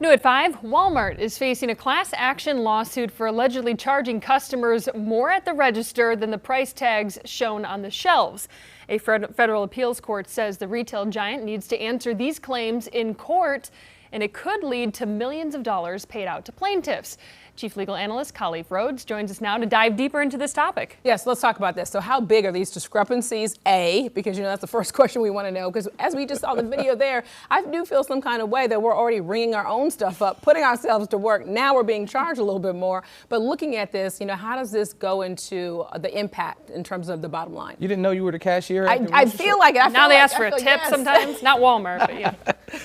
New at 5, Walmart is facing a class action lawsuit for allegedly charging customers more at the register than the price tags shown on the shelves. A federal appeals court says the retail giant needs to answer these claims in court, and it could lead to millions of dollars paid out to plaintiffs. Chief Legal Analyst Khalif Rhodes joins us now to dive deeper into this topic. Yes, let's talk about this. So how big are these discrepancies? Because, that's the first question we want to know. Because as we just saw the video there, I do feel some kind of way that we're already ringing our own stuff up, putting ourselves to work. Now we're being charged a little bit more. But looking at this, how does this go into the impact in terms of the bottom line? You didn't know you were the cashier? I feel like it. Now they ask for a tip sometimes. Not Walmart, but yeah.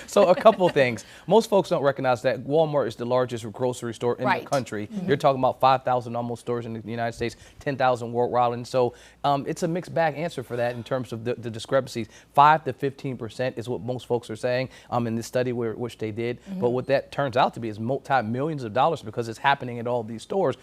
So a couple of things. Most folks don't recognize that Walmart is the largest grocery store in the country. Mm-hmm. You're talking about 5,000 almost stores in the United States, 10,000 worldwide. And so it's a mixed bag answer for that in terms of the discrepancies. 5 to 15% is what most folks are saying in this study which they did. Mm-hmm. But what that turns out to be is multi-millions of dollars because it's happening at all these stores.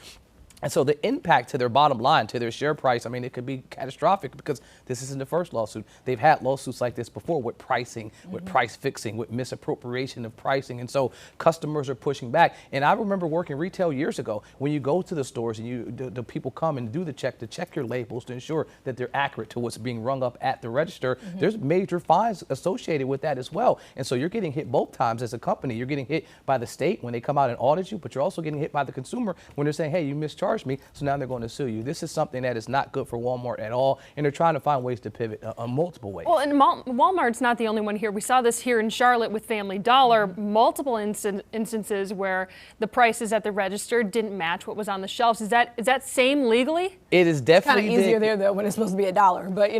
And so the impact to their bottom line, to their share price, it could be catastrophic because this isn't the first lawsuit. They've had lawsuits like this before with pricing, with price fixing, with misappropriation of pricing. And so customers are pushing back. And I remember working retail years ago when you go to the stores and the people come and do the check to check your labels to ensure that they're accurate to what's being rung up at the register. There's major fines associated with that as well. And so you're getting hit both times as a company. You're getting hit by the state when they come out and audit you, but you're also getting hit by the consumer when they're saying, hey, you mischarged me, so now they're going to sue you. This is something that is not good for Walmart at all, and they're trying to find ways to pivot multiple ways. Well, and Walmart's not the only one here. We saw this here in Charlotte with Family Dollar, multiple instances where the prices at the register didn't match what was on the shelves. Is that same legally? It is definitely kind of easier there though when it's supposed to be $1, but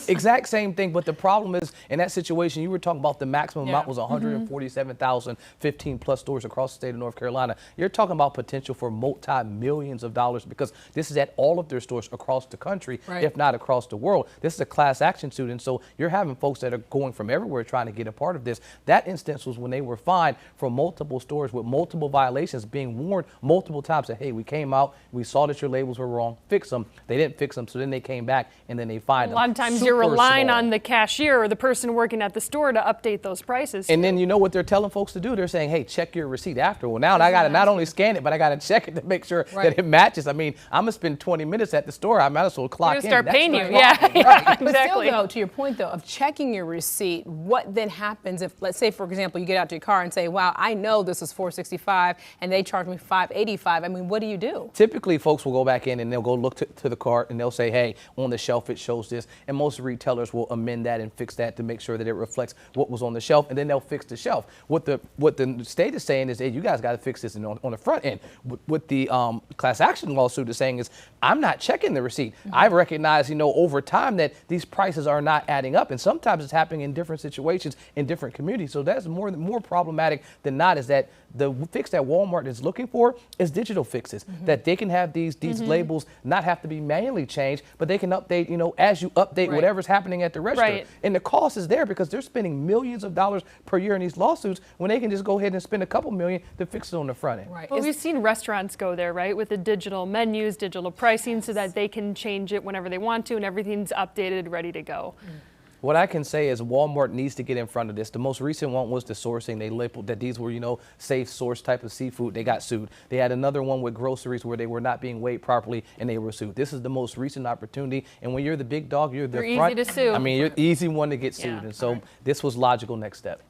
exact same thing. But the problem is in that situation, you were talking about the maximum amount was 147,000, 15 plus stores across the state of North Carolina. You're talking about potential for multi-millions of dollars because this is at all of their stores across the country, if not across the world. This is a class action suit, and so you're having folks that are going from everywhere trying to get a part of this. That instance was when they were fined for multiple stores with multiple violations, being warned multiple times that, hey, we came out, we saw that your labels were wrong, fix them. They didn't fix them, so then they came back and then they fined them. A lot of times you're relying on the cashier or the person working at the store to update those prices. And then you know what they're telling folks to do? They're saying, hey, check your receipt after. Well, now I got to not only scan it, but I got to check it to make sure that it matches. I'm going to spend 20 minutes at the store. I might as well clock in. Start paying you. Exactly. But still, though, to your point, though, of checking your receipt, what then happens if, let's say, for example, you get out to your car and say, wow, I know this is $465 and they charge me $585. What do you do? Typically, folks will go back in and they'll go look to the cart and they'll say, hey, on the shelf it shows this. And most retailers will amend that and fix that to make sure that it reflects what was on the shelf, and then they'll fix the shelf. What the state is saying is, hey, you guys got to fix this on the front end. What the class action lawsuit is saying is, I'm not checking the receipt. I've recognized, over time that these prices are not adding up, and sometimes it's happening in different situations in different communities. So that's more problematic than not, is that the fix that Walmart is looking for is digital fixes, that they can have these labels not have to be manually changed, but they can update, as you update whatever's happening at the register. And the cost is there because they're spending millions of dollars per year in these lawsuits when they can just go ahead and spend a couple million to fix it on the front end. Well, we've seen restaurants go there, with the digital menus, digital pricing, so that they can change it whenever they want to and everything's updated, ready to go. What I can say is Walmart needs to get in front of this. The most recent one was the sourcing. They labeled that these were, safe source type of seafood. They got sued. They had another one with groceries where they were not being weighed properly and they were sued. This is the most recent opportunity. And when you're the big dog, you're the front. You're easy to sue. You're the easy one to get sued. And so this was logical next step.